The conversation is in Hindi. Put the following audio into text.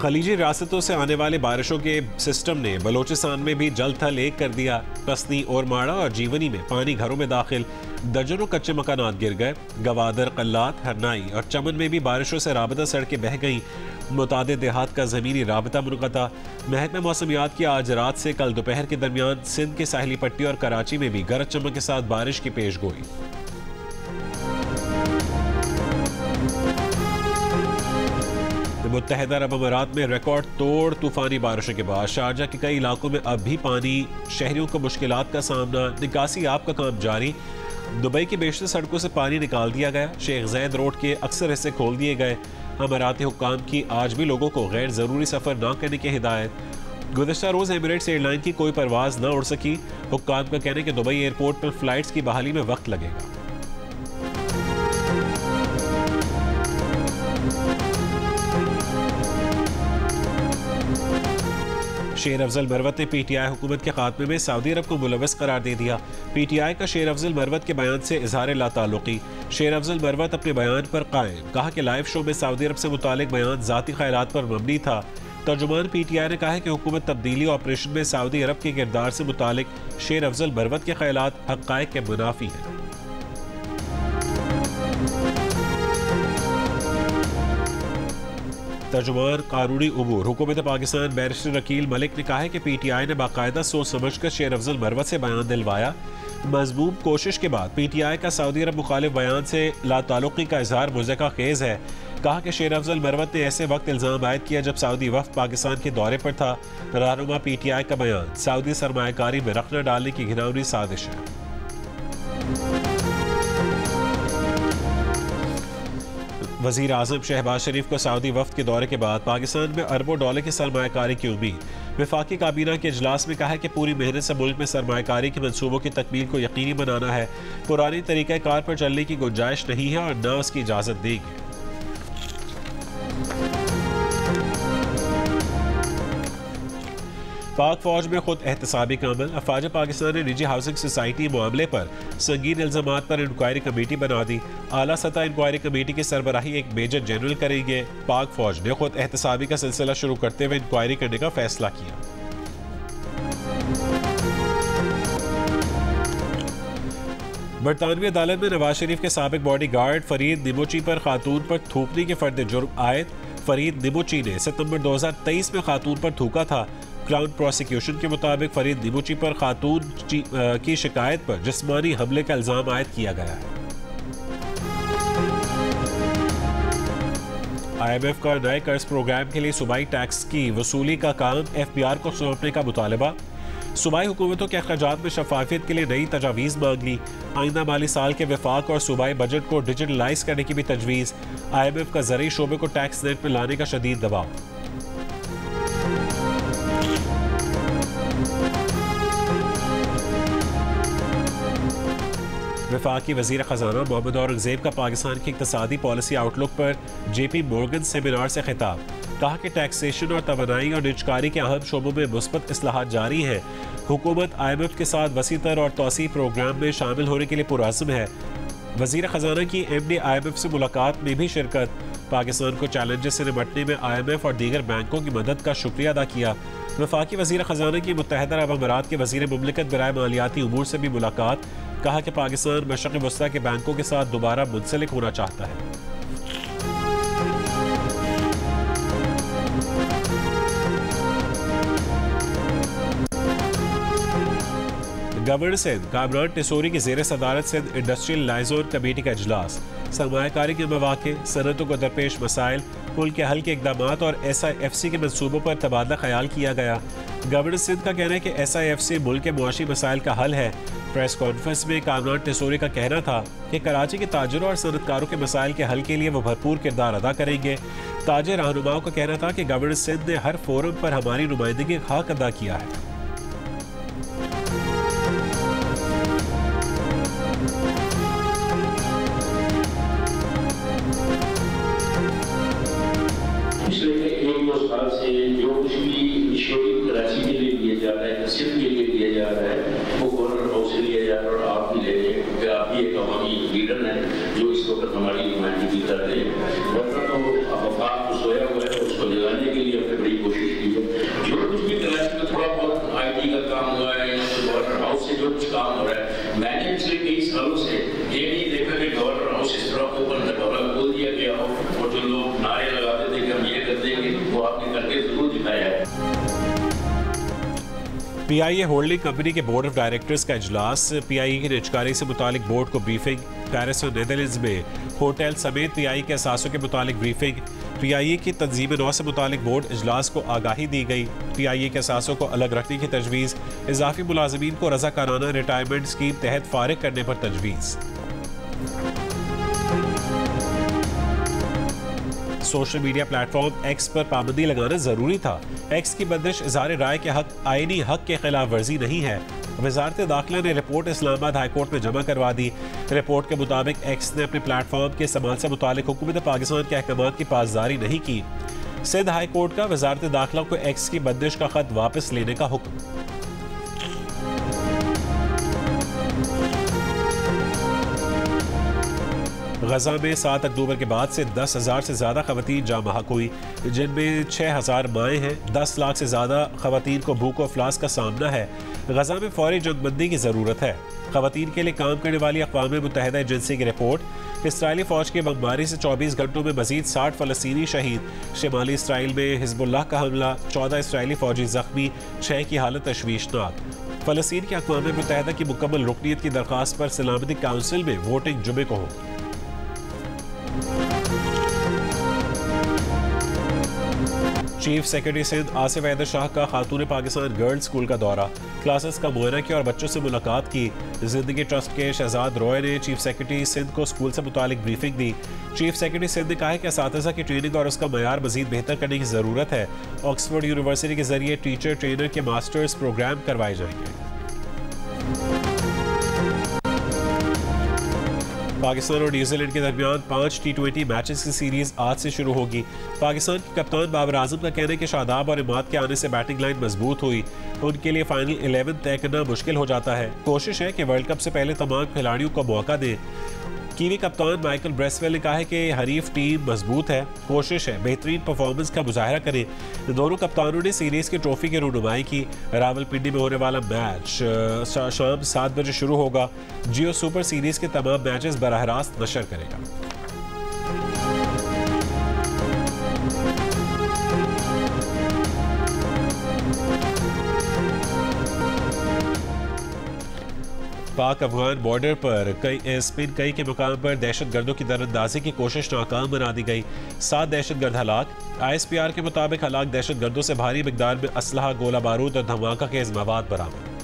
खलीजी रियासतों से आने वाली बारिशों के सिस्टम ने बलोचिस्तान में भी जल थल एक कर दिया। कसनी और माड़ा और जीवनी में पानी घरों में दाखिल, दर्जनों कच्चे मकानात गिर गए। गवादर, कल्लात, हरनाई और चमन में भी बारिशों से राबता सड़कें बह गईं। मुतादिद देहात का ज़मीनी राबता मुनक़ता। महकमा मौसमियात की आज रात से कल दोपहर के दरमियान सिंध के साहिली पट्टी और कराची में भी गरज चमक के साथ बारिश की पेश गोई। मुत्तहिदा अरब अमीरात में रिकॉर्ड तोड़ तूफानी बारिशों के बाद शारजा के कई इलाकों में अब भी पानी, शहरियों को मुश्किलात का सामना, निकासी आप का काम जारी। दुबई की बेशतर सड़कों से पानी निकाल दिया गया। शेख ज़ैद रोड के अक्सर हिस्से खोल दिए गए। अमीराती हुक्काम की आज भी लोगों को गैर ज़रूरी सफ़र न करने की हिदायत। गुज़िश्ता रोज़ एमिरेट्स एयरलाइन की कोई परवाज़ न उड़ सकी। हुक्काम का कहना है कि दुबई एयरपोर्ट पर फ़्लाइट्स की बहाली में वक्त लगेगा। शेर अफजल मरवत ने पीटीआई हुकूमत के खात्मे में सऊदी अरब को मुलव्वस करार दे दिया। पीटीआई का शेर अफजल मरवत के बयान से इजहार लाताल्लुकी। शेर अफजल मरवत अपने बयान पर कायम, कहा कि लाइव शो में सऊदी अरब से मुतालिक बयान ज़ाती ख्यालात पर मबनी था। तर्जुमान पीटीआई ने कहा है कि हुकूमत तब्दीली ऑपरेशन में सऊदी अरब के किरदार से मुतालिक शेर अफजल मरवत के ख्यालात हक़ाइक़ के मुनाफी हैं। तर्जुमान कानूनी उमूर हुकूमत पाकिस्तान बैरिस्टर रकील मलिक ने कहा है कि पीटीआई ने बाकायदा सोच समझकर शेर अफजल मरवत से बयान दिलवाया। मज़मूम कोशिश के बाद पीटीआई का सऊदी अरब मुखालिफ बयान से लाताल्लुकी का इजहार मुज़क्का खेज़ है। कहा कि शेर अफजल मरवत ने ऐसे वक्त इल्ज़ाम आयद किया जब सऊदी वफ़द पाकिस्तान के दौरे पर था। रहनुमा पीटीआई का बयान सऊदी सरमायाकारी में रखना डालने की घिनौनी साजिश है। वज़ीर आज़म शहबाज शरीफ को सऊदी वफ़द के दौरे के बाद पाकिस्तान में अरबों डॉलर की सरमायाकारी की उम्मीद। वफाकी काबीना के इजलास में कहा है कि पूरी मेहनत से मुल्क में सरमायाकारी के मंसूबों की तकमील को यकीनी बनाना है। पुरानी तरीक़ाकार पर चलने की गुंजाइश नहीं है और न उसकी इजाज़त देंगे। पाक फौज में खुद एहतसाबी का अमल। अफवाज पाकिस्तान ने निजी हाउसिंग सोसाइटी मामले पर संगीन इल्ज़ामात पर इंक्वायरी कमेटी बना दी। आला सतह इंक्वायरी कमेटी की सरबराही एक मेजर जनरल करेंगे। पाक फौज ने खुद एहतसाबी का सिलसिला शुरू करते हुए इंक्वायरी करने का फैसला किया। बरतानवी अदालत में नवाज शरीफ के साबिक बॉडी गार्ड फरीद निमोची पर खातून पर थूकने के फर्द जुर्म आयद। फरीद निमोची ने सितंबर 2023 में खातून पर थूका था। क्राउन प्रोसिक्यूशन के मुताबिक फरीद निमोची पर खातून की शिकायत पर जिस्मानी हमले का इल्जाम आयद किया गया है। IMF का नए कर्ज प्रोग्राम के लिए सूबाई टैक्स की वसूली का काम FBR को सौंपने का मुतालबा। सूबाई हुकूमतों के अखराजात में शफाफियत के लिए नई तजावीज़ मांग ली। आइंदा माली साल के वफाक और सूबाई बजट को डिजिटलाइज करने की भी तजवीज़। IMF का ज़रूरी शोबे को टैक्स नेट में लाने का शदीद दबाव। वफाकी वज़ीर ख़ज़ाना मोहम्मद औरंगज़ेब का पाकिस्तान की इक़्तिसादी पॉलिसी आउटलुक पर JP मोर्गन सेमिनार से खिताब। कहा कि टैक्सेशन और तवानाई और निजकारी के अहम शोबों में मुस्बत इस्लाहात जारी हैं। हुकूमत IMF के साथ वसीतर और तौसी प्रोग्राम में शामिल होने के लिए पुरअज़्म है। वज़ीर ख़ज़ाना की MD IMF से मुलाकात में भी शिरकत। पाकिस्तान को चैलेंजेस से निपटने में IMF और दीगर बैंकों की मदद का शुक्रिया अदा किया। वफाकी वज़ीर ख़ज़ाना की मुत्तहिदा अरब अमीरात के वज़ीर मुमलिकत बराए मालियाती उमूर से भी मुलाकात। कहा कि पाकिस्तान मशरिक़ वस्ता के बैंकों के साथ दोबारा मुंसलिक होना चाहता है। गवर्नर सिंध कामरान टिसोरी की ज़ेर सदारत सिंध इंडस्ट्रियल लाइजोन कमेटी का इजलास। सरमायाकारी के मौक़े, सनअतों को दरपेश मसाइल, मुल्क के हल के इक़दाम और SIFC के मनसूबों पर तबादला ख्याल किया गया। गवर्नर सिंध का कहना है कि SIFC मुल्क के मुआशी मसाइल का हल है। प्रेस कॉन्फ्रेंस में कामरान टिसोरी का कहना था कि कराची के ताजरों और सनअतकारों के मसाइल के हल के लिए वो भरपूर किरदार अदा करेंगे। ताजर रहनुमाओं का कहना था कि गवर्नर सिंध ने हर फोरम पर हमारी नुमाइंदगी का हक अदा किया है। से जो कुछ भी इनिशिएटिव कराची के लिए दिया जा रहा है, सिर्फ के लिए दिया जा रहा है, वो गवर्नर हाउस से लिया जा रहा है और आप भी ले लें क्योंकि आप भी एक अवामी लीडर हैं जो इस वक्त हमारी नुमाइंदगी कर रहे हैं। वरना तो वफाक तो सोया हुआ है, उसको जगाने के लिए अपने PIA होल्डिंग कंपनी के बोर्ड ऑफ डायरेक्टर्स का इजलास, PIA की निजकारी से मुतालिक बोर्ड को ब्रीफिंग, पेरिस और नेदरलैंड्स में होटल समेत PIA के असासों के मुतालिक ब्रीफिंग, PIA की तंजीम नौ से मुतालिक बोर्ड इजलास को आगाही दी गई, PIA के असासों को अलग रखने की तजवीज़, इजाफी मुलाजमीन को रज़ाकाराना रिटायरमेंट स्कीम तहत फारिग करने पर तजवीज़। सोशल मीडिया प्लेटफॉर्म एक्स पर पाबंदी लगाना जरूरी था। एक्स की बंदिश इज़हार राय के हक आईनी हक के खिलाफ वर्जी नहीं है। वजारत दाखिला ने रिपोर्ट इस्लामाबाद हाई कोर्ट में जमा करवा दी। रिपोर्ट के मुताबिक एक्स ने अपने प्लेटफॉर्म के इस्तेमाल से मुतालिक हुकूमत पाकिस्तान के अहकाम की पासदारी नहीं की। सिंध हाई कोर्ट का वजारत दाखिला को एक्स की बंदिश का खत वापस लेने का हुक्म। गजा में 7 अक्टूबर के बाद से 10,000 से ज़्यादा खवातीन जाँ बहक हुई, जिनमें 6,000 माएँ हैं। 10 लाख से ज़्यादा खवातीन को भूख और अफलास का सामना है। गजा में फौरी जंगबंदी की ज़रूरत है। खवातीन के लिए काम करने वाली अक़वाम मुत्तहिदा एजेंसी की रिपोर्ट, इसराइली फ़ौज की बमबारी से 24 घंटों में मज़ीद 60 फ़लस्तीनी शहीद। शिमाली इसराइल में हिज़्बुल्लाह का हमला, 14 इसराइली फ़ौजी ज़ख्मी, 6 की हालत तशवीशनाक। फ़लस्तीन की अक़वाम मुत्तहिदा की मुकम्मल रुकनीत की दरख्वास्त पर सलामती काउंसिल में वोटिंग जुमे को हो। चीफ सेक्रेटरी सिंध आसिफ हैदर शाह का खातून पाकिस्तान गर्ल्स स्कूल का दौरा, क्लासेस का मुआयना किया और बच्चों से मुलाकात की। जिंदगी ट्रस्ट के शहजाद रॉय ने चीफ सेक्रेटरी सिंध को स्कूल से मुतालिक ब्रीफिंग दी। चीफ सेक्रेटरी सिंध ने कहा है कि असातिज़ा की ट्रेनिंग और उसका मयार मज़ीद बेहतर करने की ज़रूरत है। ऑक्सफोर्ड यूनिवर्सिटी के जरिए टीचर ट्रेनर के मास्टर्स प्रोग्राम करवाए जाएंगे। पाकिस्तान और न्यूजीलैंड के दरमियान 5 T20 मैचेस की सीरीज आज से शुरू होगी। पाकिस्तान के कप्तान बाबर आजम का कहना है कि शादाब और इमाद के आने से बैटिंग लाइन मजबूत हुई, उनके लिए फाइनल 11 तय करना मुश्किल हो जाता है। कोशिश है कि वर्ल्ड कप से पहले तमाम खिलाड़ियों को मौका दें। कीवी कप्तान माइकल ब्रेसवेल ने कहा है कि हरीफ टीम मजबूत है, कोशिश है बेहतरीन परफॉर्मेंस का मुजाहरा करें। दोनों कप्तानों ने सीरीज की ट्रॉफी की रहनुमाई की। रावलपिंडी में होने वाला मैच शाम 7 बजे शुरू होगा। जियो सुपर सीरीज के तमाम मैचेस बराह रास्त नशर करेगा। पाक अफगान बॉर्डर पर कई के मुकाम पर दहशत गर्दों की दरअंदाजी की कोशिश नाकाम बना दी गई। 7 दहशत गर्द हलाक। ISPR के मुताबिक हलाक दहशत गर्दों से भारी मिकदार में असलहा, गोला बारूद और धमाका खेज मवाद बरामद।